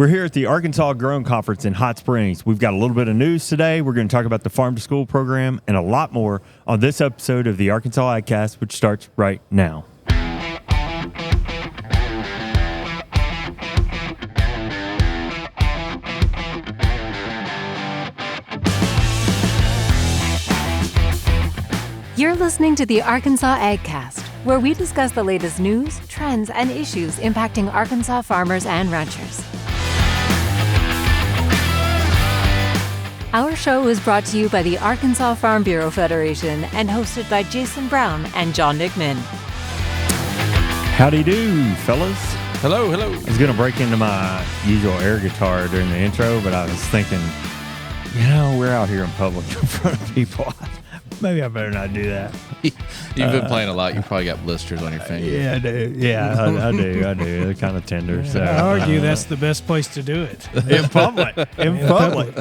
We're here at the Arkansas Grown Conference in Hot Springs. We've got a little bit of news today. We're going to talk about the Farm to School program and a lot more on this episode of the Arkansas AgCast, which starts right now. You're listening to the Arkansas AgCast, where we discuss the latest news, trends, and issues impacting Arkansas farmers and ranchers. Our show is brought to you by the Arkansas Farm Bureau Federation and hosted by Jason Brown and John Nickman. Howdy do, fellas. Hello, hello. I was going to break into my usual air guitar during the intro, but I was thinking, we're out here in public in front of people. Maybe I better not do that. You've been playing a lot. You probably got blisters on your fingers. Yeah, I do. Yeah, I do. They're kind of tender. So I argue that's the best place to do it. In public. In public.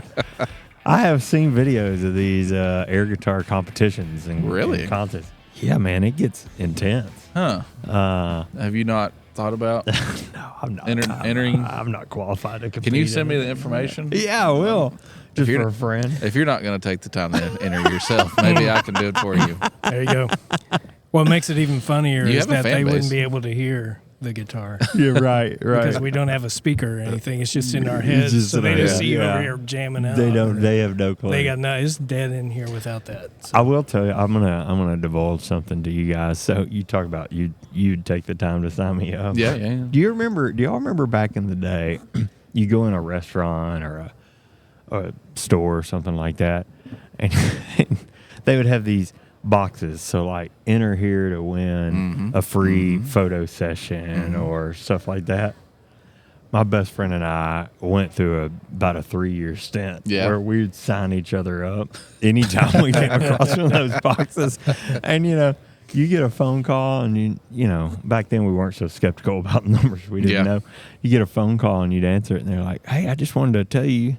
I have seen videos of these air guitar competitions and really? And contests. Yeah, man, it gets intense. Huh. Have you not thought about no, I'm not. entering? I'm not qualified to compete. Can you send me the information? Yeah, I will. Just for a friend. If you're not going to take the time to enter yourself, maybe I can do it for you. There you go. What makes it even funnier is that they base. wouldn't be able to hear the guitar. You're right. Because we don't have a speaker or anything. It's just in our heads. So they just see you over here jamming out. They have no clue. They got no. It's dead in here without that. So. I will tell you. I'm gonna divulge something to you guys. So you talk about you'd take the time to sign me up. Yeah. Do y'all remember back in the day? You go in a restaurant or a store or something like that, and they would have these boxes. So like, enter here to win a free photo session or stuff like that. My best friend and I went through about a 3-year stint where we'd sign each other up anytime we came across one of those boxes. And you get a phone call, and you back then we weren't so skeptical about numbers. We didn't know. You get a phone call and you'd answer it, and they're like, "Hey, I just wanted to tell you,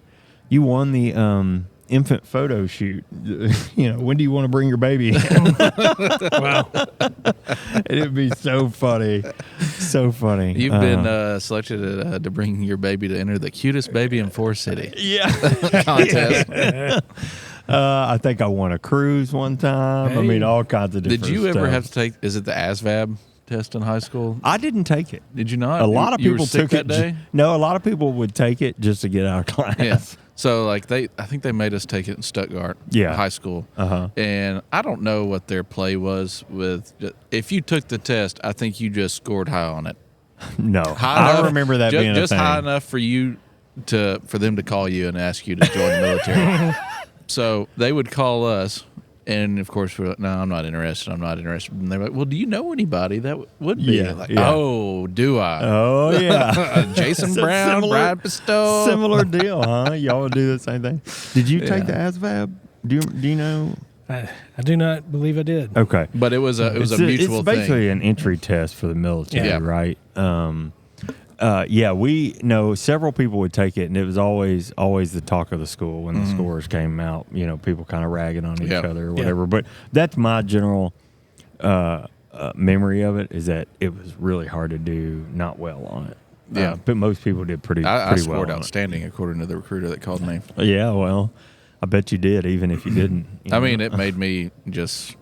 you won the infant photo shoot. When do you want to bring your baby?" Wow. It'd be so funny. So funny. You've been selected to bring your baby to enter the cutest baby in Forest City. Yeah. Contest. I think I won a cruise one time. Hey. I mean, all kinds of different Did you ever stuff. have to take, is it the ASVAB test in high school? I didn't take it. Did you not? A lot of You were people sick took that it. day? No, a lot of people would take it just to get out of class. Yeah. So I think they made us take it in Stuttgart High School. And I don't know what their play was with. If you took the test, I think you just scored high on it. No, High enough, remember that being just a thing. high enough for them to call you and ask you to join the military. So they would call us, and of course we're like, "No, I'm not interested. And they're like, "Well, do you know anybody that would be?" Yeah, Like, yeah. "Oh, do I?" Oh yeah, Jason Brown, Brad Pistow. Similar deal, huh? Y'all would do the same thing. Did you take the ASVAB? Do you know? I do not believe I did. Okay, But it was a mutual It's basically thing. an entry test for the military, Yeah. right? We know several people would take it, and it was always the talk of the school when the scores came out. People kind of ragging on each other or whatever. But that's my general memory of it, is that it was really hard to do not well on it. Yeah. But most people did pretty I well scored on outstanding according to the recruiter that called me. it. Yeah, well, I bet you did, even if you didn't. I mean, it made me just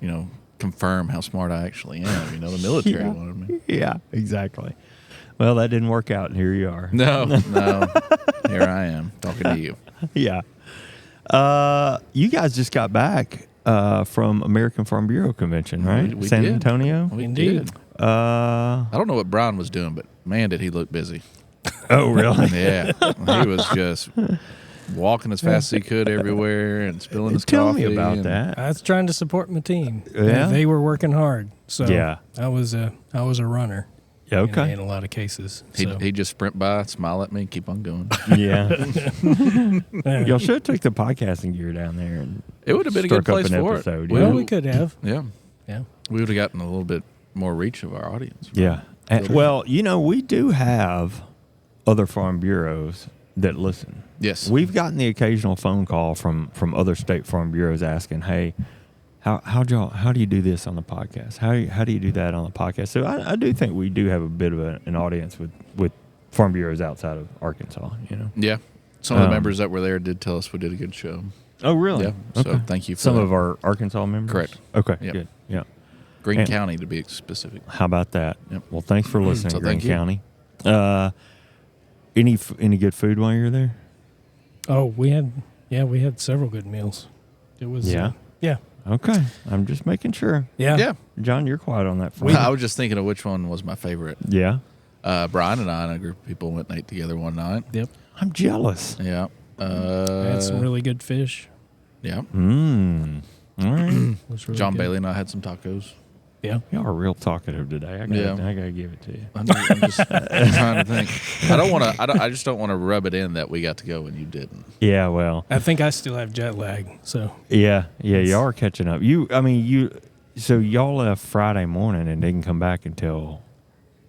confirm how smart I actually am. The military wanted me. Yeah, exactly. Well, that didn't work out, and here you are. No. Here I am talking to you. Yeah. You guys just got back from American Farm Bureau Convention, right? We San did. Antonio? We Indeed. did. I don't know what Brian was doing, but man, did he look busy. Oh, really? Yeah. He was just walking as fast as he could everywhere and spilling his Tell coffee. me about and that. I was trying to support my team. Yeah? They were working hard. So Yeah. I was a runner. Yeah, okay. In a lot of cases. So. He'd just sprint by, smile at me, and keep on going. Yeah. Yeah. Y'all should have took the podcasting gear down there and It would have been a good struck up place an for episode. it. Well, we could have. Yeah. Yeah. We would have gotten a little bit more reach of our audience. Yeah. Well, we do have other farm bureaus that listen. Yes. We've gotten the occasional phone call from other state farm bureaus asking, "Hey, how do you do this on the podcast? How do you do that on the podcast?" So I do think we do have a bit of an audience with farm bureaus outside of Arkansas. Yeah. Some of the members that were there did tell us we did a good show. Oh, really? Yeah. Okay. So thank you for some that. of our Arkansas members. Correct. Okay. Yep. Good. Yeah. Greene And- County, to be specific. How about that? Yep. Well, thanks for listening, So Greene thank you. County. Any good food while you were there? Oh, we had several good meals. It was Yeah? yeah. Okay. I'm just making sure. Yeah. John, you're quiet on that front. I was just thinking of which one was my favorite. Yeah. Brian and I and a group of people went and ate together one night. Yep. I'm jealous. Yeah. Had some really good fish. Yeah. All right. It was really John good. Bailey and I had some tacos. Yeah. Y'all are real talkative today. I gotta give it to you. I'm just trying to think. I just don't want to rub it in that we got to go and you didn't. Yeah, well. I think I still have jet lag. So Yeah, y'all are catching up. So y'all left Friday morning and didn't come back until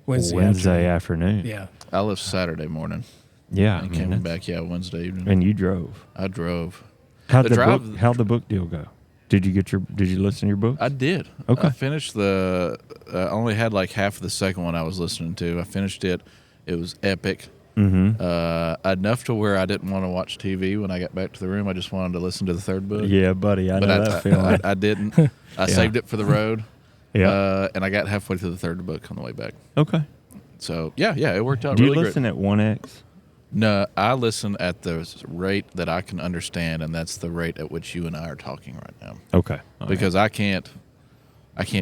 Wednesday afternoon. Yeah. I left Saturday morning Yeah. and came back, Wednesday evening. And you drove. I drove. How'd The the drive- book how'd the book deal go? Did you listen to your book? I did. Okay. I finished I only had like half of the second one I was listening to. I finished it. It was epic. Enough to where I didn't want to watch TV when I got back to the room. I just wanted to listen to the third book. Yeah, buddy. I know that feeling. I didn't. I saved it for the road. Yeah. And I got halfway through the third book on the way back. Okay. So yeah, it worked out Do you really listen great. at 1x? No, I listen at the rate that I can understand, and that's the rate at which you and I are talking right now. Okay. All Because I can't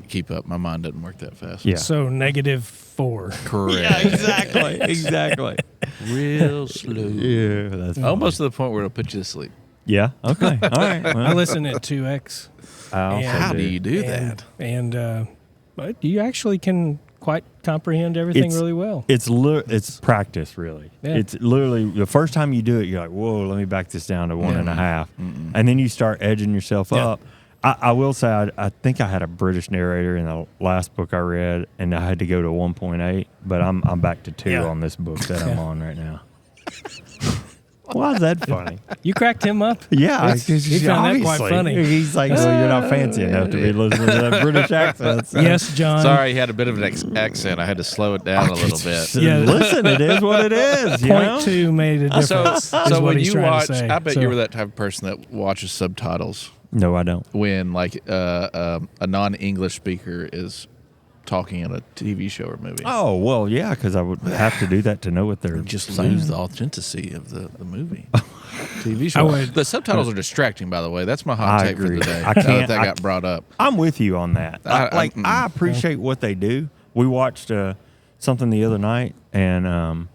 keep up. My mind doesn't work that fast. Yeah. So -4. Correct. exactly. Exactly. Real slow. Yeah, that's Almost to the point where it'll put you to sleep. Yeah. Okay. All right. Well, I listen at 2x. I also How do you do that? And but you actually can quite comprehend everything really well. It's practice, really. Yeah. It's literally the first time you do it, you're like, whoa, let me back this down to 1.5. And then you start edging yourself Yeah. up. I will say, I think I had a British narrator in the last book I read, and I had to go to 1.8, but I'm back to 2 on this book that I'm on right now. Why is that funny? You cracked him up? Yeah, he found that quite obviously. funny. He's like, well, you're not fancy enough to be listening to that British accent. So. Yes, John. Sorry, he had a bit of an accent. I had to slow it down a little bit. Yeah. Listen, it is what it is. You know? Point 2 made a difference. So is what when he's you trying watch, to say. I bet So- you were that type of person that watches subtitles No, I don't. when like a non-English speaker is talking in a TV show or movie. Oh, well, yeah, because I would have to do that to know what they're Just saying. lose the authenticity of the movie. TV show. I would- The subtitles are distracting, by the way. That's my hot I take for agree. the day. I Now can't- that I- got brought up. I'm with you on that. I appreciate what they do. We watched something the other night, and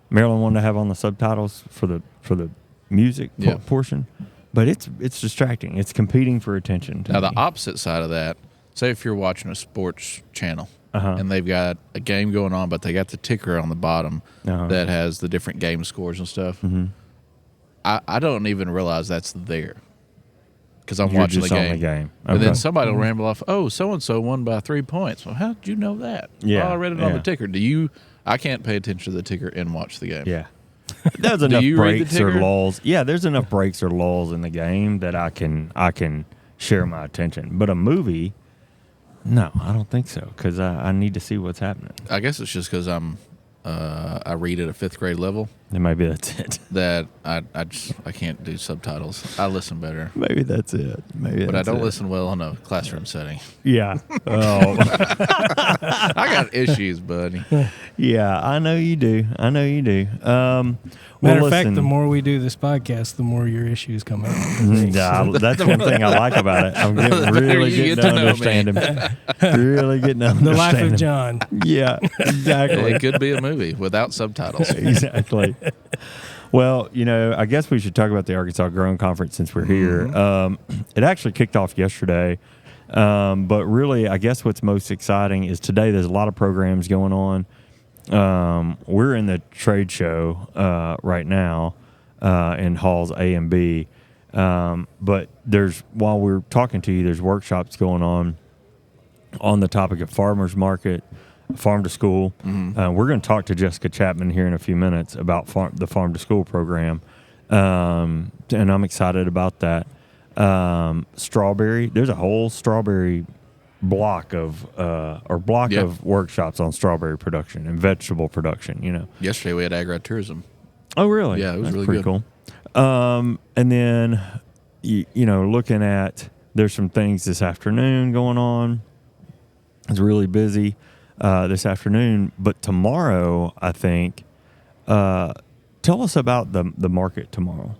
Marilyn wanted to have on the subtitles for the music Yeah. portion, but it's distracting. It's competing for attention. To Now, me. the opposite side of that, say if you're watching a sports channel Uh-huh. and they've got a game going on, but they got the ticker on the bottom Uh-huh. that has the different game scores and stuff. Mm-hmm. I don't even realize that's there because I'm You're watching just the on game. the game. And then Okay. somebody will ramble off, oh, so-and-so won by 3 points. Well, how did you know that? Yeah, Well, I read it on yeah. the ticker. I can't pay attention to the ticker and watch the game. Yeah. There's enough you read the breaks or ticker? lulls. Yeah, there's enough breaks or lulls in the game that I can share my attention. But a movie, no, I don't think so because I need to see what's happening. I guess it's just because I read at a 5th grade level And maybe that's it. that I can't do subtitles. I listen better. Maybe that's it. But I don't listen well in a classroom setting. Yeah. Oh, I got issues, buddy. yeah. I know you do. Matter of fact, the more we do this podcast, the more your issues come up. that's one thing I like about it. I'm really you getting get to to know understand him. Really getting to understand The life of him. John. Yeah, exactly. It could be a movie without subtitles. Exactly. Well, I guess we should talk about the Arkansas Growing Conference since we're here. It actually kicked off yesterday, but really, I guess what's most exciting is today there's a lot of programs going on. We're in the trade show right now in halls A and B, but while we're talking to you, there's workshops going on the topic of farmers market, farm to school. We're going to talk to Jessica Chapman here in a few minutes about the farm to school program, and I'm excited about that. Strawberry, there's a whole strawberry block of Yeah. of workshops on strawberry production and vegetable production. You know. Yesterday we had agritourism. Oh, really? Yeah, it was That's really pretty good. cool. And then you know, looking at there's some things this afternoon going on. It's really busy this afternoon, but tomorrow I think. Tell us about the market tomorrow.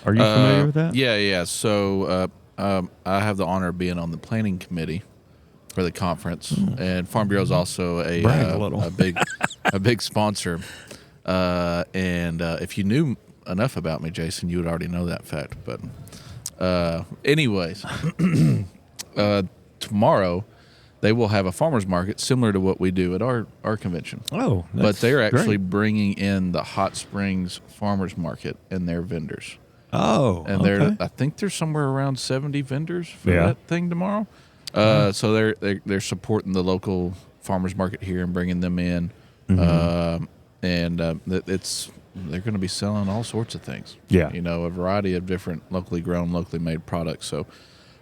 Are you familiar with that? Yeah. So I have the honor of being on the planning committee for the conference, and Farm Bureau is also Brag a little. a big sponsor. And if you knew enough about me, Jason, you would already know that fact. But anyways, tomorrow they will have a farmers market similar to what we do at our convention. Oh, But they're actually great. bringing in the Hot Springs Farmers Market and their vendors. Oh, And okay. I think there's somewhere around 70 vendors for Yeah. that thing tomorrow. So they're supporting the local farmers market here and bringing them in. Mm-hmm. They're going to be selling all sorts of things. Yeah. You know, a variety of different locally grown, locally made products. So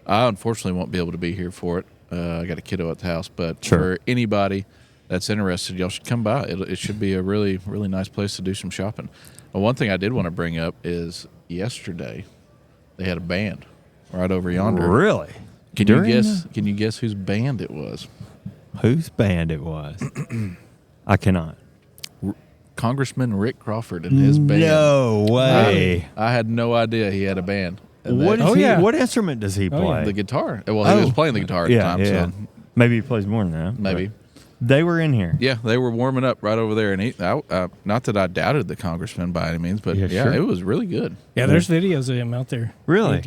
I unfortunately won't be able to be here for it. I got a kiddo at the house, but Sure. for anybody that's interested, y'all should come by. It should be a really, really nice place to do some shopping. One thing I did want to bring up is yesterday they had a band right over yonder. Really? Can During you guess? Can you guess whose band it was? whose band it was? I cannot. Congressman Rick Crawford and his band. No way. I had no idea he had a band. And What is Oh, he? yeah. What instrument does he play? the guitar? Well, he was playing the guitar at the time. Yeah. So Maybe he plays more than that. maybe. but They were in here. Yeah, they were warming up right over there, and not that I doubted the congressman by any means, but Yeah, yeah, sure. it was really good. Yeah, there's videos of him out there. Really?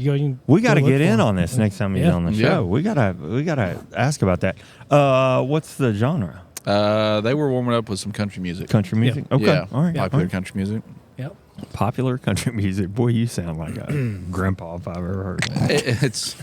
We got to get in on this next time he's Yeah. on the Yeah. show. We gotta ask about that. What's the genre? They were warming up with some country music. Country music? Okay. Yeah, All right. popular All right. country music. Yep. Popular country music. Boy, you sound like a grandpa if I've ever heard that. It's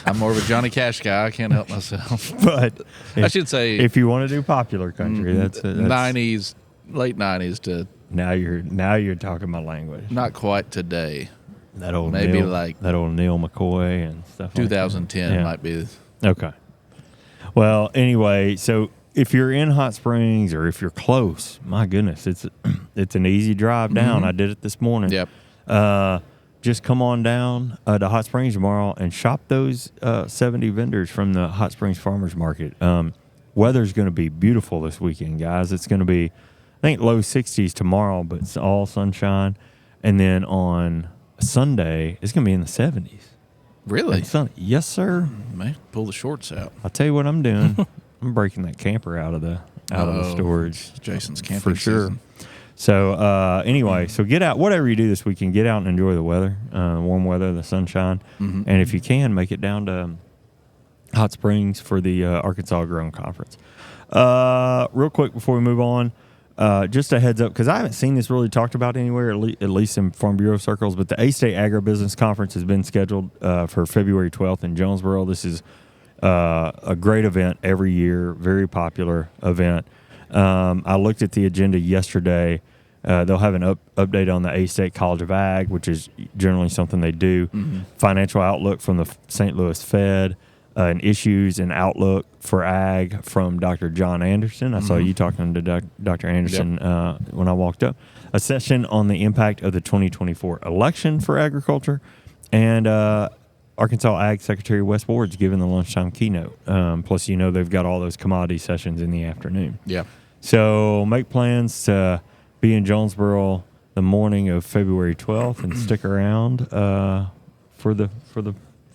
I'm more of a Johnny Cash guy. I can't help myself. But I should say if you want to do popular country, that's 90s, late 90s to now you're talking my language. not quite today. That old maybe Neil, like that old Neil McCoy and stuff. 2010 like that. Yeah. might be. Okay. Well, anyway, so if you're in Hot Springs or if you're close, my goodness, it's an easy drive down. I did it this morning. Yep. Just come on down to Hot Springs tomorrow and shop those 70 vendors from the Hot Springs Farmers Market. Weather's going to be beautiful this weekend, guys. It's going to be, I think, low 60s tomorrow, but it's all sunshine. And then on Sunday, it's going to be in the 70s. Really? Yes, sir. Man, pull the shorts out. I'll tell you what I'm doing. I'm breaking that camper out of the storage. Jason's camping for sure. season. So anyway, so get out. Whatever you do this weekend, get out and enjoy the weather, warm weather, the sunshine, and if you can, make it down to Hot Springs for the Arkansas Grown Conference. Real quick before we move on, just a heads up, because I haven't seen this really talked about anywhere, at least in Farm Bureau circles, but the A-State Agribusiness Conference has been scheduled for February 12th in Jonesboro. This is a great event every year, very popular event. I looked at the agenda yesterday. They'll have an update on the A-State College of Ag, which is generally something they do. Financial outlook from the St. Louis Fed, and issues and outlook for ag from Dr. John Anderson. I saw you talking to Dr. Anderson when I walked up. A session on the impact of the 2024 election for agriculture, and Arkansas Ag Secretary Wes Ward's giving the lunchtime keynote. Plus, they've got all those commodity sessions in the afternoon. Yeah. So make plans to be in Jonesboro the morning of February 12th and stick around for the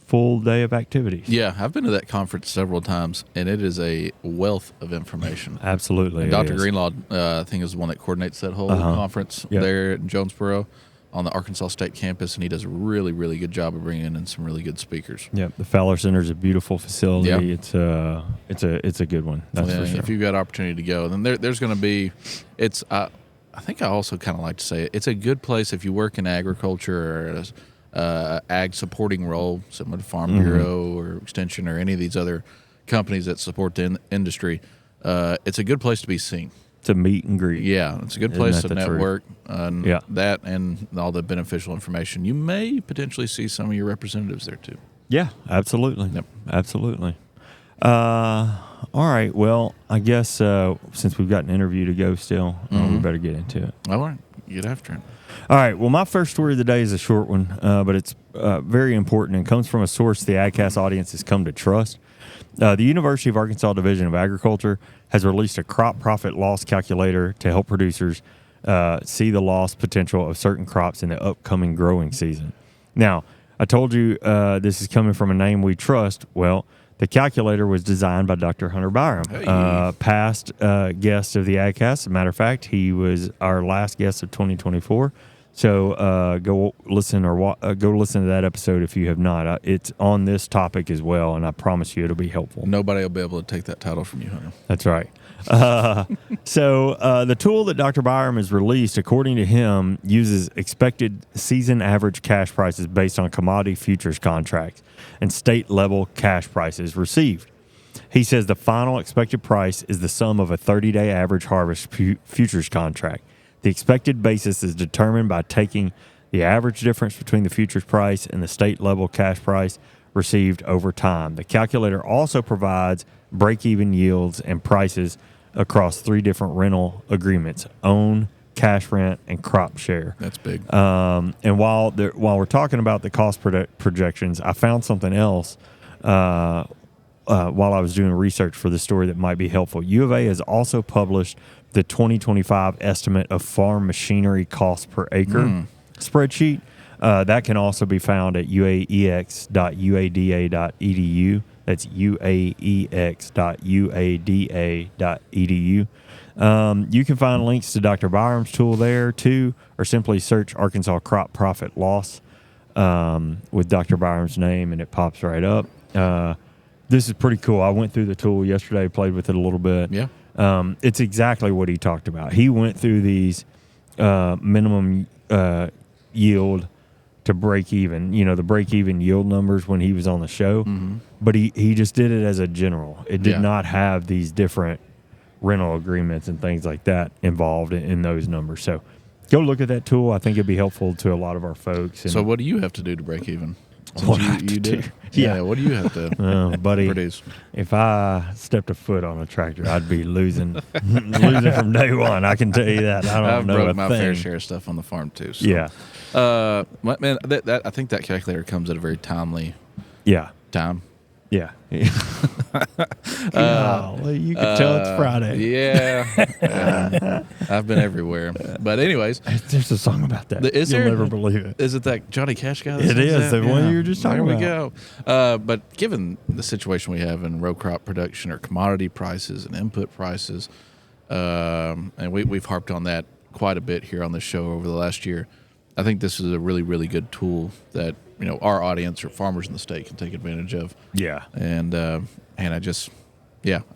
full day of activities. Yeah, I've been to that conference several times, and it is a wealth of information. Absolutely. And it Dr. is. Greenlaw, I think, is the one that coordinates that whole conference there in Jonesboro on the Arkansas State campus, and he does a really, really good job of bringing in some really good speakers. Yep, the Fowler Center is a beautiful facility. Yeah. It's a good one. That's for sure. If you've got opportunity to go, then there's going to be. It's I think I also kind of like to say it's a good place if you work in agriculture or ag supporting role, similar to Farm Bureau or Extension or any of these other companies that support the industry. It's a good place to be seen. To meet and greet. Yeah, it's a good Isn't place that to the truth? network. And Yeah. that and all the beneficial information. You may potentially see some of your representatives there too. Yeah, absolutely. Yep. Absolutely. All right. Well, I guess since we've got an interview to go still, we better get into it. All right. Get after it. All right. Well, my first story of the day is a short one, but it's very important and comes from a source the AgCast audience has come to trust. The University of Arkansas Division of Agriculture has released a crop profit loss calculator to help producers see the loss potential of certain crops in the upcoming growing season. Now, I told you this is coming from a name we trust. Well, the calculator was designed by Dr. Hunter Byram, past guest of the AgCast. As a matter of fact, he was our last guest of 2024. So go listen go listen to that episode if you have not. It's on this topic as well, and I promise you it'll be helpful. Nobody will be able to take that title from you, Hunter. That's right. So the tool that Dr. Byram has released, according to him, uses expected season average cash prices based on commodity futures contracts and state-level cash prices received. He says the final expected price is the sum of a 30-day average harvest futures contract. The expected basis is determined by taking the average difference between the futures price and the state-level cash price received over time. The calculator also provides break-even yields and prices across 3 different rental agreements: own, cash rent, and crop share. That's big. And while we're talking about the cost projections, I found something else while I was doing research for the story that might be helpful. U of A has also published the 2025 estimate of farm machinery cost per acre spreadsheet. That can also be found at uaex.uada.edu. That's uaex.uada.edu. You can find links to Dr. Byram's tool there too, or simply search Arkansas Crop Profit Loss with Dr. Byram's name, and it pops right up. This is pretty cool. I went through the tool yesterday, played with it a little bit. Yeah. It's exactly what he talked about. He went through these minimum yield to break even, the break even yield numbers when he was on the show. But he just did it as a general. It did not have these different rental agreements and things like that involved in those numbers. So go look at that tool. I think it'd be helpful to a lot of our folks. And so what do you have to do to break even? What You did? do? Yeah. What do you have to buddy, produce? if I stepped a foot on a tractor, I'd be losing from day one. I can tell you that. I've know broke a my thing. fair share of stuff on the farm too. So. Yeah. Man, I think that calculator comes at a very timely Yeah. time. Yeah. Golly, you can tell it's Friday. Yeah. I've been everywhere. But anyways. There's a song about that. You'll never believe it. Is it that Johnny Cash guy? It is. The one you were just talking about. There we go. But given the situation we have in row crop production or commodity prices and input prices, and we've harped on that quite a bit here on this show over the last year, I think this is a really, really good tool that our audience or farmers in the state can take advantage of. Yeah. And I'm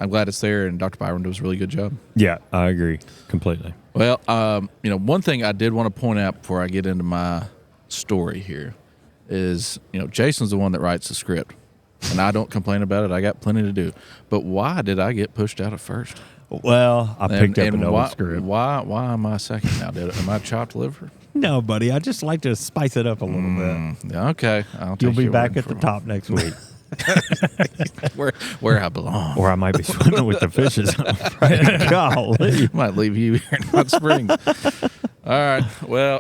glad it's there. And Dr. Byram does a really good job. Yeah, I agree completely. Well, one thing I did want to point out before I get into my story here is, Jason's the one that writes the script, and I don't complain about it. I got plenty to do. But why did I get pushed out at first? Well, I picked up an old script. Why am I second now? Am I chopped liver? No, buddy. I just like to spice it up a little bit. Okay. You'll be back at the top next week. where I belong. Or I might be swimming with the fishes. Golly. Might leave you here in Hot Springs. All right. Well,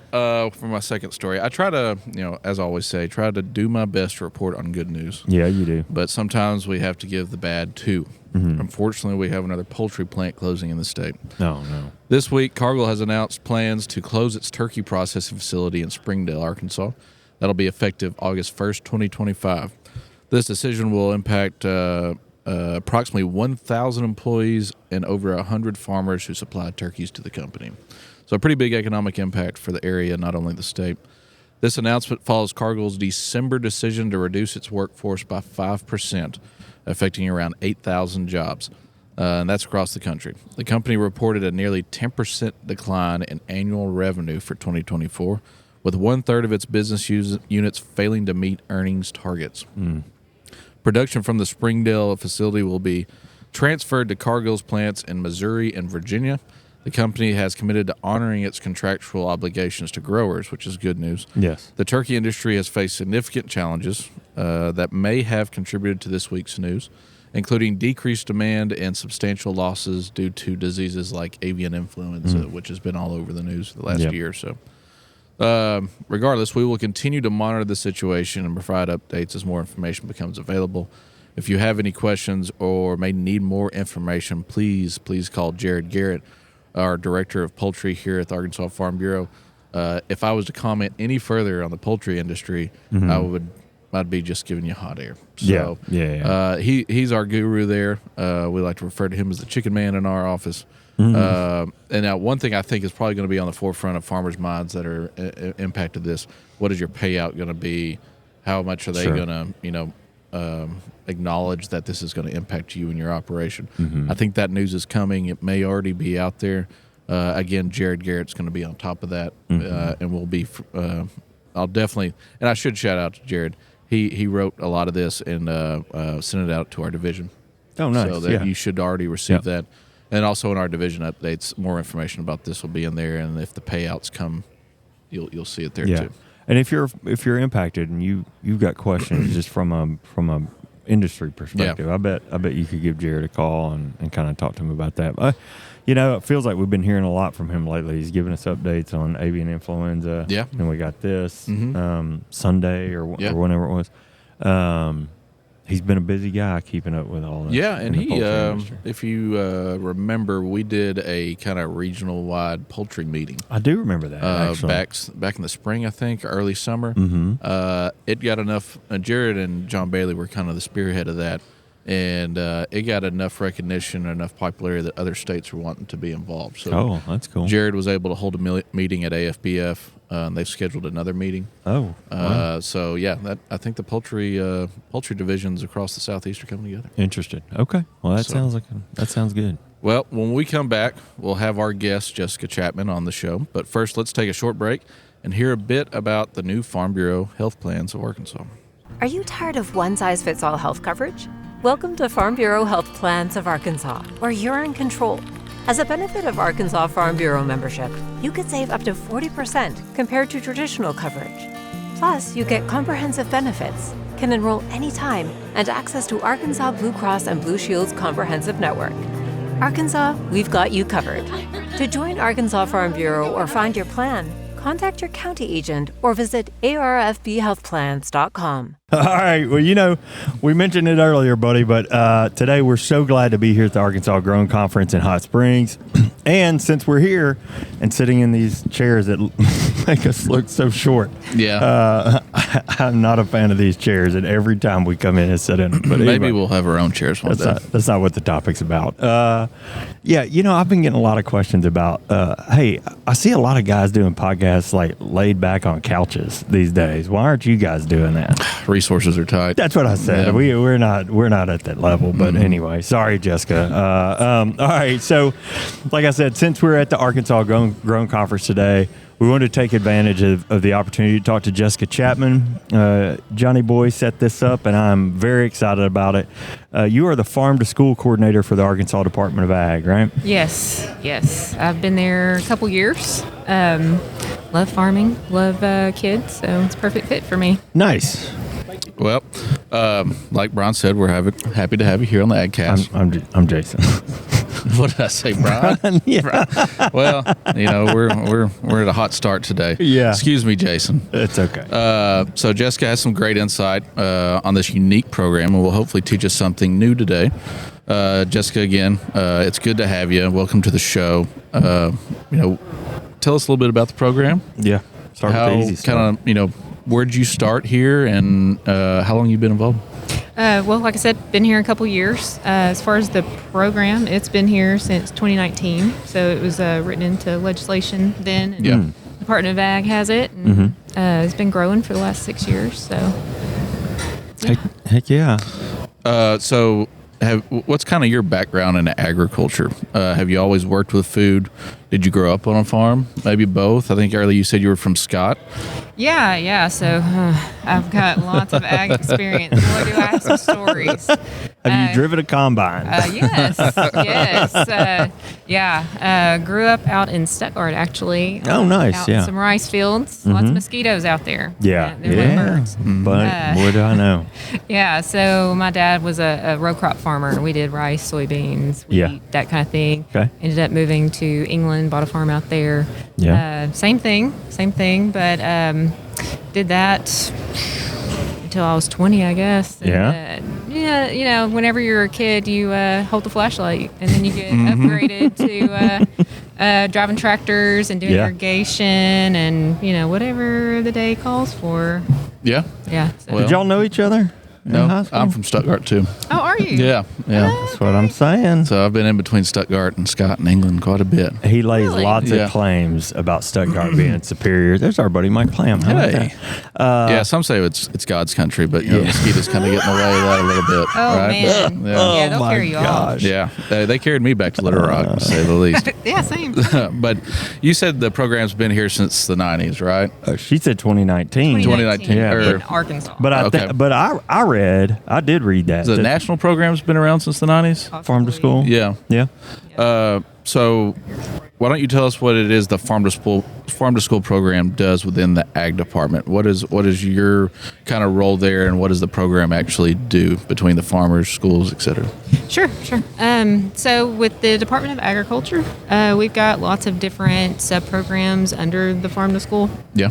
for my second story, I try to, as I always say, try to do my best to report on good news. Yeah, you do. But sometimes we have to give the bad too. Unfortunately, we have another poultry plant closing in the state. Oh, no. This week, Cargill has announced plans to close its turkey processing facility in Springdale, Arkansas. That'll be effective August 1st, 2025. This decision will impact approximately 1,000 employees and over 100 farmers who supply turkeys to the company. So a pretty big economic impact for the area, not only the state. This announcement follows Cargill's December decision to reduce its workforce by 5%, affecting around 8,000 jobs. And that's across the country. The company reported a nearly 10% decline in annual revenue for 2024, with 1/3 of its business units failing to meet earnings targets. Production from the Springdale facility will be transferred to Cargill's plants in Missouri and Virginia. The company has committed to honoring its contractual obligations to growers, which is good news. Yes. The turkey industry has faced significant challenges that may have contributed to this week's news, including decreased demand and substantial losses due to diseases like avian influenza, which has been all over the news for the last year or so. Regardless, we will continue to monitor the situation and provide updates as more information becomes available. If you have any questions or may need more information, please call Jared Garrett, our Director of Poultry here at the Arkansas Farm Bureau. If I was to comment any further on the poultry industry, I'd be just giving you hot air. So, he's our guru there. We like to refer to him as the chicken man in our office. And now one thing I think is probably going to be on the forefront of farmers' minds that are impacted this. What is your payout going to be? How much are they going to, acknowledge that this is going to impact you and your operation? I think that news is coming. It may already be out there. Again, Jared Garrett's going to be on top of that, and we'll be. I'll definitely, and I should shout out to Jared. He wrote a lot of this and sent it out to our division. Oh, nice! So that you should already receive that. And also in our division updates, more information about this will be in there. And if the payouts come, you'll see it there too. And if you're impacted and you've got questions just from a industry perspective, I bet you could give Jared a call and kind of talk to him about that. It feels like we've been hearing a lot from him lately. He's giving us updates on avian influenza. Yeah. And we got this Sunday or whenever it was. He's been a busy guy keeping up with all that. Yeah, and if you remember, we did a kind of regional-wide poultry meeting. I do remember that, actually. Back in the spring, I think, early summer. It got enough Jared and John Bailey were kind of the spearhead of that, and it got enough recognition, enough popularity that other states were wanting to be involved. So that's cool. Jared was able to hold a meeting at AFBF. They've scheduled another meeting. Wow. So I think the poultry divisions across the Southeast are coming together. Interesting. Okay. Well, that sounds good. Well, when we come back, we'll have our guest Jessica Chapman on the show. But first, let's take a short break and hear a bit about the new Farm Bureau Health Plans of Arkansas. Are you tired of one-size-fits-all health coverage? Welcome to Farm Bureau Health Plans of Arkansas, where you're in control. As a benefit of Arkansas Farm Bureau membership, you could save up to 40% compared to traditional coverage. Plus, you get comprehensive benefits, can enroll anytime, and access to Arkansas Blue Cross and Blue Shield's comprehensive network. Arkansas, we've got you covered. To join Arkansas Farm Bureau or find your plan, contact your county agent or visit arfbhealthplans.com. All right. Well, we mentioned it earlier, buddy, but today we're so glad to be here at the Arkansas Growing Conference in Hot Springs. And since we're here and sitting in these chairs that make us look so short, I'm not a fan of these chairs. And every time we come in and sit in them. But maybe anyway, we'll have our own chairs one day. That's not what the topic's about. I've been getting a lot of questions about, hey, I see a lot of guys doing podcasts like laid back on couches these days. Why aren't you guys doing that? Resources are tight. That's what I said. Yeah. We're not at that level. But anyway, sorry, Jessica. All right. So, like I said, since we're at the Arkansas Growing Conference today, we wanted to take advantage of the opportunity to talk to Jessica Chapman. Johnny Boy set this up, and I'm very excited about it. You are the Farm to School Coordinator for the Arkansas Department of Ag, right? Yes. I've been there a couple years. Love farming, love kids, so it's a perfect fit for me. Nice. Well, like Brian said, we're happy to have you here on the AgCast. I'm Jason. What did I say, Brian? Yeah. Well, we're at a hot start today. Yeah. Excuse me, Jason. It's okay. So Jessica has some great insight on this unique program, and will hopefully teach us something new today. Jessica, again, it's good to have you. Welcome to the show. Tell us a little bit about the program. Yeah. Start with the easy stuff. Where'd you start here, and how long you been involved? Well, like I said, been here a couple years. As far as the program, it's been here since 2019. So it was written into legislation then. And the Department of Ag has it. And, it's been growing for the last 6 years. So, Heck yeah. So what's kind of your background in agriculture? Have you always worked with food? Did you grow up on a farm? Maybe both. I think earlier you said you were from Scott. Yeah. So I've got lots of ag experience. Boy, do I have some stories. Have you driven a combine? Yes. Yeah, grew up out in Stuttgart, actually. Oh, nice, Out in yeah. some rice fields. Lots of mosquitoes out there. Yeah. They're like birds. But what do I know? Yeah, so my dad was a row crop farmer. We did rice, soybeans, wheat, that kind of thing. Okay. Ended up moving to England, bought a farm out there. Yeah. Same thing, but did that until I was 20, I guess. And, yeah, whenever you're a kid, you hold the flashlight, and then you get upgraded to driving tractors and doing irrigation and, whatever the day calls for. Yeah. Yeah. So. Well, Did y'all know each other? In high No, school? I'm from Stuttgart too. Oh, are you? Yeah. That's what I'm saying. So I've been in between Stuttgart and Scott in England quite a bit. He lays Really? lots Yeah. of claims about Stuttgart being superior. There's our buddy Mike Clam. How about Hey. that? Yeah, some say it's God's country, but mosquitoes kind of get in the way of that a little bit. Oh, right? man. Yeah. Yeah, they'll my carry you off. gosh. Yeah, they carried me back to Little Rock, to say the least. Yeah, same. But you said the program's been here since the 90s, right? She said 2019. 2019, Yeah. In Arkansas. But Okay. I did read that. The that national program's been around since the 90s? Farm to School. Yeah. Yeah. So why don't you tell us what it is the Farm to School program does within the ag department? What is your kind of role there, and what does the program actually do between the farmers, schools, et cetera? Sure. So with the Department of Agriculture, we've got lots of different sub-programs under the Farm to School. Yeah.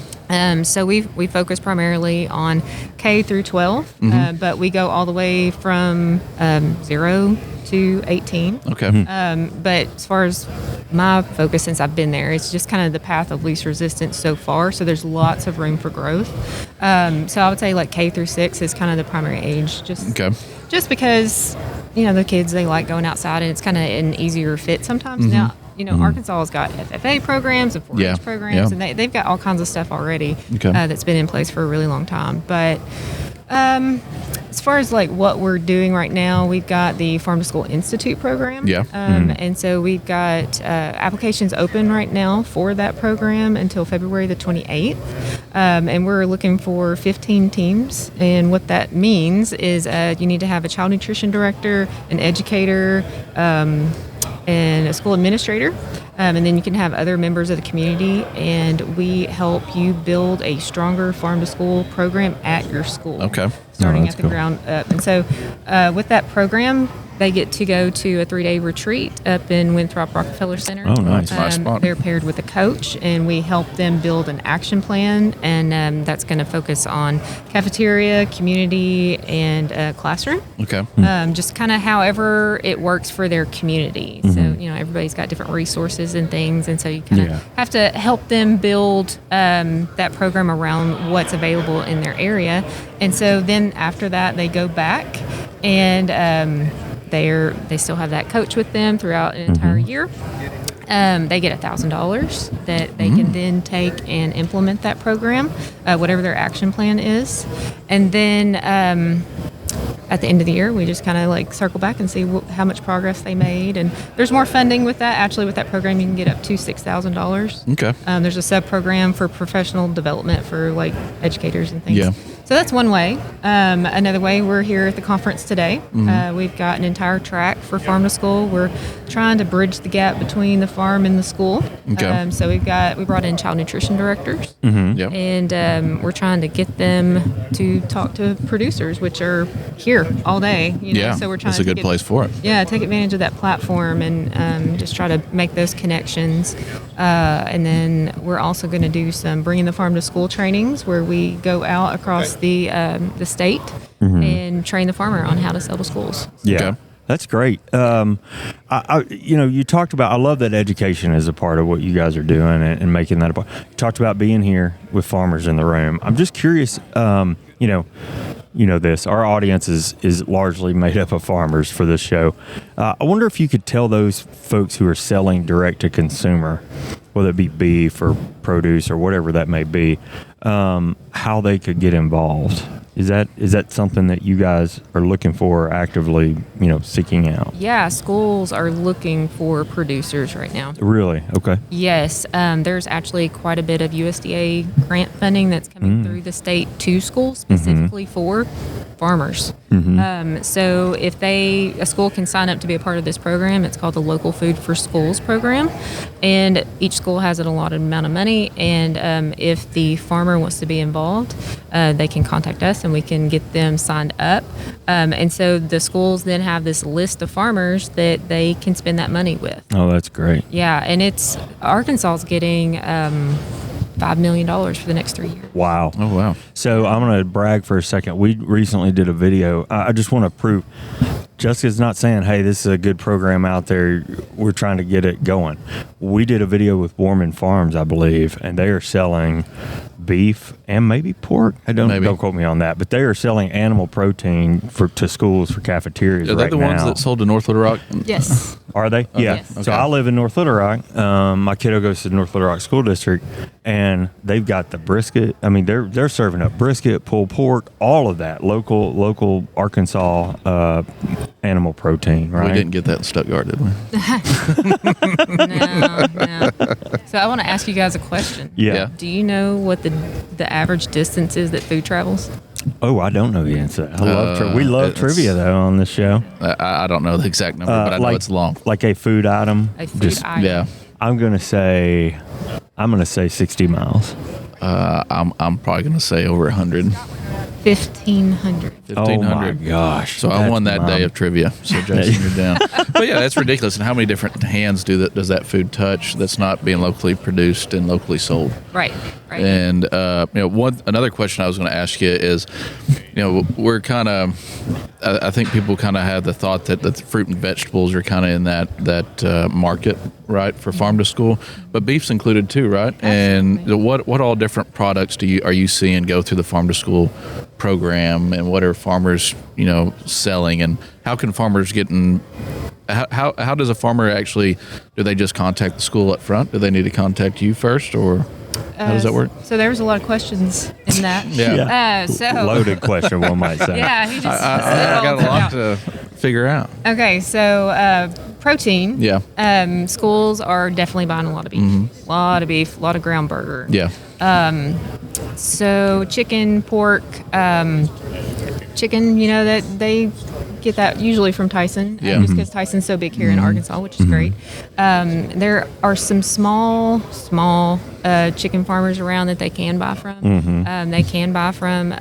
So we focus primarily on K through 12, but we go all the way from 0 to 18. Okay. But as far as my focus since I've been there, it's just kind of the path of least resistance so far. So there's lots of room for growth. So I would say like K through 6 is kind of the primary age. Just because, the kids, they like going outside and it's kind of an easier fit sometimes. Now, Arkansas has got FFA programs and 4-H programs, and they've got all kinds of stuff already that's been in place for a really long time. But as far as like what we're doing right now, we've got the Farm to School Institute program. Yeah. And so we've got applications open right now for that program until February the 28th. And we're looking for 15 teams. And what that means is you need to have a child nutrition director, an educator, and a school administrator. And then you can have other members of the community, and we help you build a stronger farm to school program at your school. Okay. Starting that's at the cool. ground up. And so with that program, they get to go to a 3-day retreat up in Winthrop Rockefeller Center. Oh, nice. Nice spot. They're paired with a coach, and we help them build an action plan, and that's going to focus on cafeteria, community, and classroom. Okay. Just kind of however it works for their community. So, everybody's got different resources and things. And so you kind of have to help them build that program around what's available in their area. And so then after that, they go back and they still have that coach with them throughout an entire year. They get $1,000 that they can then take and implement that program, whatever their action plan is. And then at the end of the year, we just kind of like circle back and see how much progress they made. And there's more funding with that. Actually, with that program, you can get up to $6,000. Okay. There's a sub-program for professional development for like educators and things. Yeah. So that's one way. Another way, we're here at the conference today. We've got an entire track for farm to school. We're trying to bridge the gap between the farm and the school. Okay. So we brought in child nutrition directors, Yep. and we're trying to get them to talk to producers, which are here all day. Yeah. So we're trying That's a to good place for it. Yeah, take advantage of that platform and just try to make those connections. And then we're also going to do some bringing the farm to school trainings where we go out across the state and train the farmer on how to sell to schools. Yeah. Okay. That's great. You talked about, I love that education is a part of what you guys are doing and making that a part. You talked about being here with farmers in the room. I'm just curious, this, our audience is largely made up of farmers for this show. I wonder if you could tell those folks who are selling direct to consumer, whether it be beef or produce or whatever that may be, how they could get involved. Is that something that you guys are looking for, actively, seeking out? Yeah, schools are looking for producers right now. Really? Okay. Yes, there's actually quite a bit of USDA grant funding that's coming through the state to schools specifically for farmers. So if a school can sign up to be a part of this program, it's called the Local Food for Schools program, and each school has an allotted amount of money. And if the farmer wants to be involved, they can contact us, and we can get them signed up. And so the schools then have this list of farmers that they can spend that money with. Oh, that's great. Yeah, and Arkansas is getting $5 million for the next 3 years. Wow. Oh, wow. So I'm going to brag for a second. We recently did a video. I just want to prove Jessica's not saying, hey, this is a good program out there. We're trying to get it going. We did a video with Warman Farms, I believe, and they are selling beef and maybe pork. Don't quote me on that, but they are selling animal protein to schools for cafeterias Are they right the ones now. that sold to North Little Rock? Yes. Are they? Yeah. Yes. So Okay. I live in North Little Rock. My kiddo goes to the North Little Rock School District, and they've got the brisket. I mean, they're serving up brisket, pulled pork, all of that local Arkansas animal protein. Right? We didn't get that in Stuttgart, did we? No. So I want to ask you guys a question. Yeah. Do you know what the average distance is that food travels? Oh, I don't know the answer. I love we love it's- trivia though on this show. I don't know the exact number, but I know it's long. Like a food item. A food item. Yeah. I'm gonna say 60 miles. I'm probably going to say over 100. 1,500. 1,500. Oh my gosh! So I won that day of trivia. So Jason, you're down. But yeah, that's ridiculous. And how many different hands does that food touch that's not being locally produced and locally sold? Right. And another question I was going to ask you is, we're kind of, I think people kind of have the thought that the fruit and vegetables are kind of in that market, right, for farm to school, but beef's included too, right? Absolutely. And what all different products are you seeing go through the farm to school program, and what are farmers selling, and how can farmers how does a farmer actually, do they just contact the school up front? Do they need to contact you first, or how does that work? So there was a lot of questions in that. Yeah. Loaded question, one might say. Yeah, he just I got a lot to figure out. Okay, so protein. Yeah. Schools are definitely buying a lot of beef. Mm-hmm. A lot of beef, a lot of ground burger. Yeah. So chicken, pork, chicken, that they get that usually from Tyson, Yeah. just because Tyson's so big here in Arkansas, which is great. There are some small chicken farmers around that they can buy from. They can buy from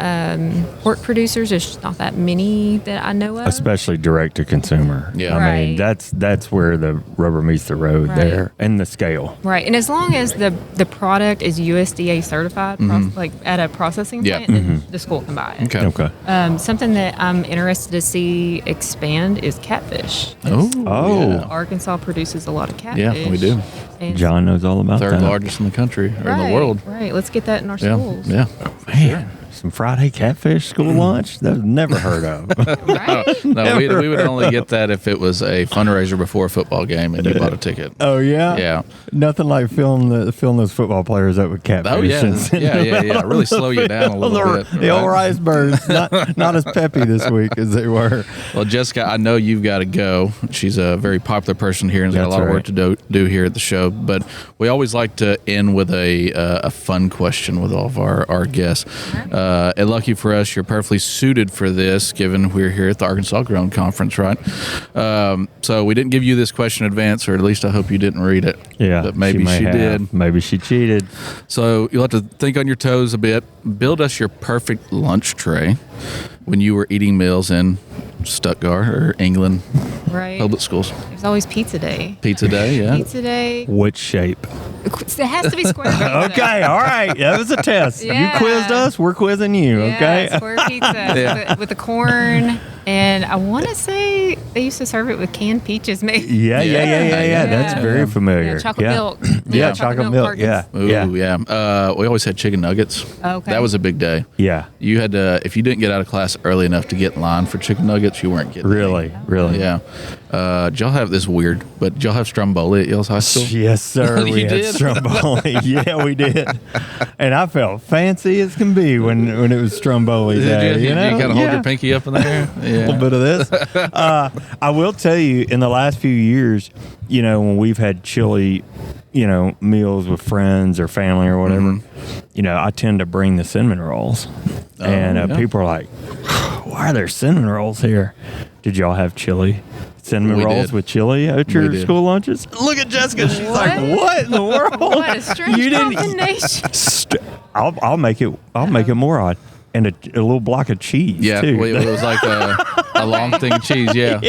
pork producers. There's just not that many that I know of. Especially direct to consumer. Yeah. I mean, Right. that's where the rubber meets the road Right. there, and the scale. Right, and as long as the product is USDA certified, like at a processing Yeah. plant, then the school can buy it. Okay. Something that I'm interested to see expand is catfish. Oh. yeah. Arkansas produces a lot of catfish. Yeah, we do. And John knows all about Third that. largest in the country, or in the world. Right, let's get that in our Yeah. schools. Yeah. Man, some Friday catfish school lunch? That was never heard of. Right? No, we would only get that if it was a fundraiser before a football game and you bought a ticket. Oh yeah, Yeah. Nothing like filling those football players up with catfish. Oh yeah, and sending yeah. Really slow you down a little bit. The old right? rice birds, not as peppy this week as they were. Well, Jessica, I know you've got to go. She's a very popular person here and has got a That's lot of work right. to do here at the show. But we always like to end with a fun question with all of our guests. And lucky for us, you're perfectly suited for this, given we're here at the Arkansas Grown Conference, right? So we didn't give you this question in advance, or at least I hope you didn't read it. Yeah, But maybe may she have. did. Maybe she cheated. So you'll have to think on your toes a bit. Build us your perfect lunch tray when you were eating meals in Stuttgart or England Right. public schools. There's always pizza day. Pizza day, yeah. Pizza day. Which shape? It has to be square pizza. Okay, all right. That was a test. Yeah. You quizzed us. We're quizzing you. Yeah, Okay. square pizza Yeah. with the corn. And I want to say they used to serve it with canned peaches, maybe. Yeah. That's Yeah. very familiar. Yeah, chocolate milk. Yeah, chocolate milk. cartons. Yeah. Ooh, yeah. We always had chicken nuggets. Okay. That was a big day. Yeah. You had to, if you didn't get out of class early enough to get in line for chicken nuggets, you weren't getting Really. any. Yeah. Did y'all have this weird, but did y'all have Stromboli at y'all's high school? Yes, sir. You We had did? Stromboli. Yeah, we did. And I felt fancy as can be when it was Stromboli Did day. you? You know? You kind of hold Yeah. your pinky up in the air? A Yeah. little bit of this. I will tell you, in the last few years, when we've had chili, meals with friends or family or whatever, I tend to bring the cinnamon rolls. And yeah. people are like, why are there cinnamon rolls here? Did y'all have chili? Cinnamon We rolls did. with chili at your did. school lunches? Look at Jessica. She's like, what in the world? What a strange You didn't- combination. I'll make it. I'll make it more odd. And a little block of cheese. Yeah, too. it was like a long thing of cheese. Yeah.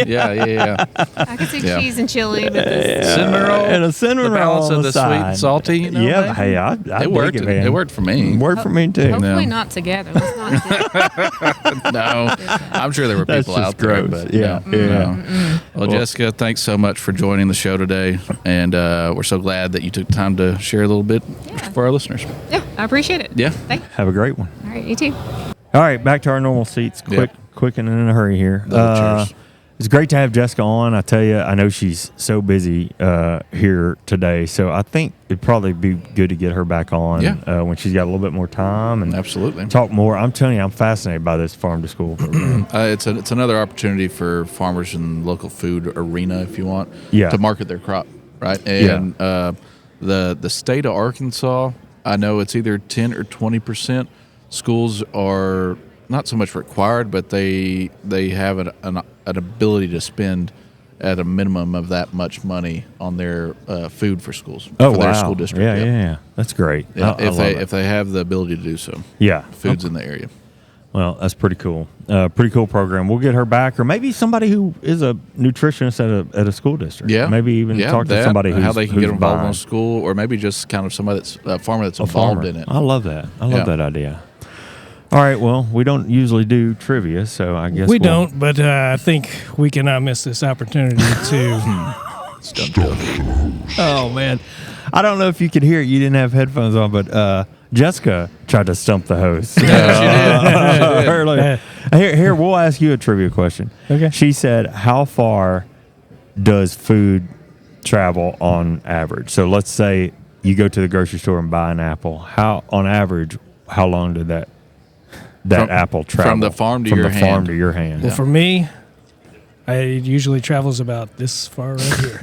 I could see Yeah. cheese and chili, but this, Cinnamon roll and a cinnamon the roll balance on of the the sweet side. and salty. You know, Yeah, maybe? hey, I it worked. Dig it, man. It worked for me. Worked for me too. hopefully No. not together. Let's not do No, I'm sure there were That's people just out there, gross. but Yeah, no, yeah. no. Well, Jessica, thanks so much for joining the show today, and we're so glad that you took time to share a little bit for our listeners. Yeah, I appreciate it. Yeah. Thanks. Have a great one. All right, you too. All right, back to our normal seats. Quick and in a hurry here. Double cheers. It's great to have Jessica on. I tell you, I know she's so busy here today, so I think it'd probably be good to get her back on when she's got a little bit more time and Absolutely. talk more. I'm telling you, I'm fascinated by this farm to school program. It's another opportunity for farmers in the local food arena, if you want, Yeah. to market their crop, right? And the state of Arkansas, I know it's either 10 or 20%. Schools are not so much required, but they have an ability to spend at a minimum of that much money on their food for schools. Oh, for wow. their school district. Yeah. That's great. Yeah, I love it. if they have the ability to do so. Yeah. Foods in the area. Well, that's pretty cool. Pretty cool program. We'll get her back, or maybe somebody who is a nutritionist at a school district. Yeah, Maybe even talk to that, somebody who's how they can who's get involved in buying. a school, or maybe just kind of somebody that's a farmer that's A involved farmer. in it. I love that. I love Yeah. that idea. All right. Well, we don't usually do trivia, so I guess We we'll- don't, but I think we cannot miss this opportunity to. It's done deal. Oh man, I don't know if you could hear it. You didn't have headphones on, but Jessica tried to stump the host. She did. Earlier. Here, we'll ask you a trivia question. Okay. She said, "How far does food travel on average?" So let's say you go to the grocery store and buy an apple. On average, how long did that apple travel from the farm to from your the hand? farm to your hand? Well, for me, it usually travels about this far right here.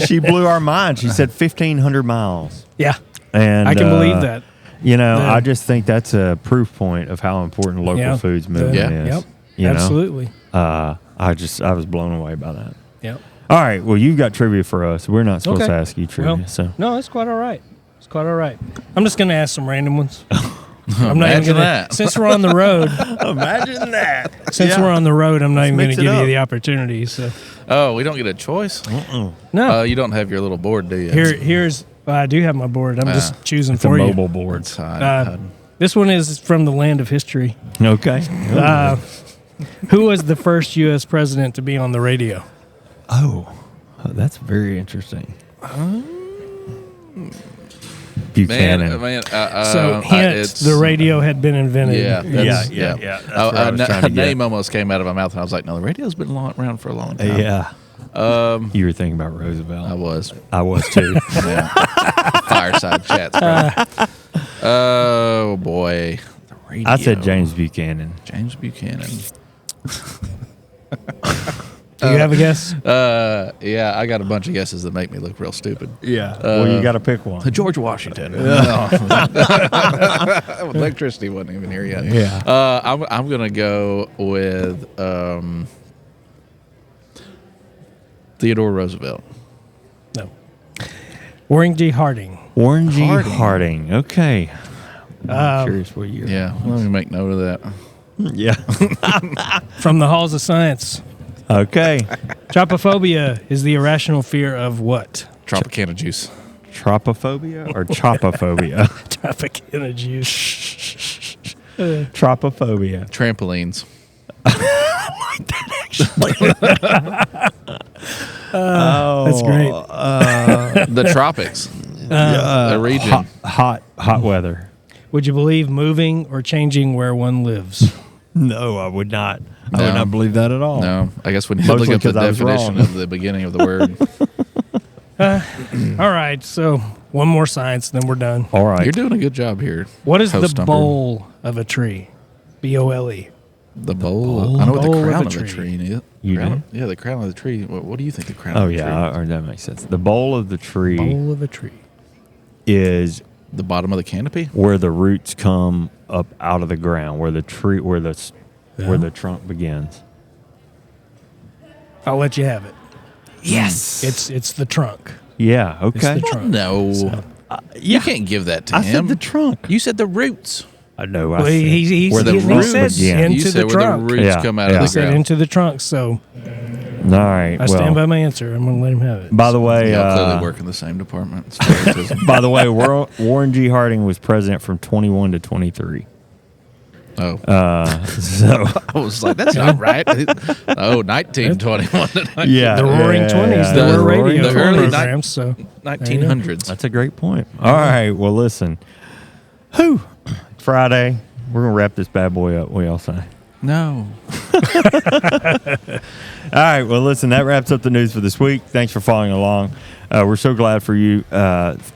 She blew our mind. She said 1,500 miles. Yeah, And I can believe that. You know, Yeah. I just think that's a proof point of how important local Yeah. foods movement Yeah. is. Yep, You know? absolutely. I was blown away by that. Yep. All right. Well, you've got trivia for us. We're not supposed Okay. to ask you trivia. Well, So no, it's quite all right. It's quite all right. I'm just going to ask some random ones. I'm not even Imagine gonna, that. Since we're on the road. imagine that. Since we're on the road, I'm not even going mix to it give you up. the opportunity. So Oh, we don't get a choice? no, You don't have your little board, do you? here's. I do have my board. I'm just choosing It's a for you. mobile board. It's high. This one is from the land of history. Okay. Who was the first U.S. president to be on the radio? Oh, that's very interesting. Buchanan. So, hint, it's the radio had been invented. Yeah, that's- yeah. That's what I was trying A to get. name almost came out of my mouth, and I was like, "No, the radio's been around for a long time." Yeah. You were thinking about Roosevelt. I was. I was too. Yeah. Fireside chats, bro. Oh boy, the radio. I said James Buchanan. James Buchanan. Do you have a guess? Yeah, I got a bunch of guesses that make me look real stupid. Yeah. Well, you got to pick one. George Washington. Electricity wasn't even here yet. Yeah. I'm gonna go with Theodore Roosevelt. No. Warren G. Harding. Warren G. Harding. Okay. I'm curious what year. Yeah, let me make note of that. Yeah. From the halls of science. Okay. Trypophobia is the irrational fear of what? Tropicana juice. Tropophobia or chopophobia? Tropicana juice. Tropophobia. Trampolines. Oh, That's great. The tropics. The region. Hot weather. Would you believe moving or changing where one lives? No, I would not. I would No. not believe that at all. No, I guess we need to Mostly look up the 'cause I was definition wrong. of the beginning of the word. All right, so one more science, then we're done. All right. You're doing a good job here. What is Host the Stumper. bole of a tree? B-O-L-E. The bowl. I know what the Bowl of crown a of the tree. tree is. You Crown- do? Yeah, the crown of the tree. What do you think the crown Oh of the tree yeah, or that makes sense. The bowl of the tree Bowl of a tree. is The bottom of the canopy? where the roots come up out of the ground, where the tree, where the trunk begins. I'll let you have it. Yes, It's the trunk. yeah. It's Okay, the trunk. No. So- You can't give that to I him. said the trunk. You said the roots. I know. I Well, said, he's Where the he roots said begin. You into said the where trunk. the roots Yeah, come out yeah. of He the said ground. into the trunk. So all right. I stand well, by my answer. I'm going to let him have it. by the way, Y'all clearly work in the same department. It's favoritism. by the way, Warren G. Harding was president from 21 to 23. Oh. So I was like, that's not right. 1921 to 19. yeah, The Roaring yeah, 20s, yeah. there The were Roaring- radio the early programs. So 1900s. That's a great point. All right. Well, listen. Whew. It's Friday. We're gonna wrap this bad boy up. What y'all say? No. All right. Well, listen. That wraps up the news for this week. Thanks for following along. We're so glad for you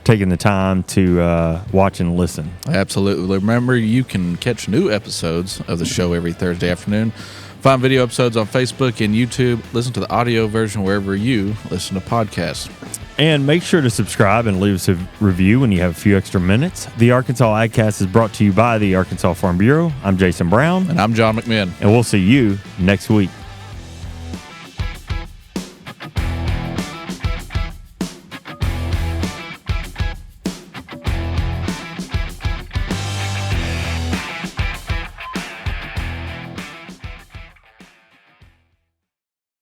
taking the time to watch and listen. Absolutely. Remember, you can catch new episodes of the show every Thursday afternoon. Find video episodes on Facebook and YouTube. Listen to the audio version wherever you listen to podcasts. And make sure to subscribe and leave us a review when you have a few extra minutes. The Arkansas AgCast is brought to you by the Arkansas Farm Bureau. I'm Jason Brown, And I'm John McMinn. and we'll see you next week.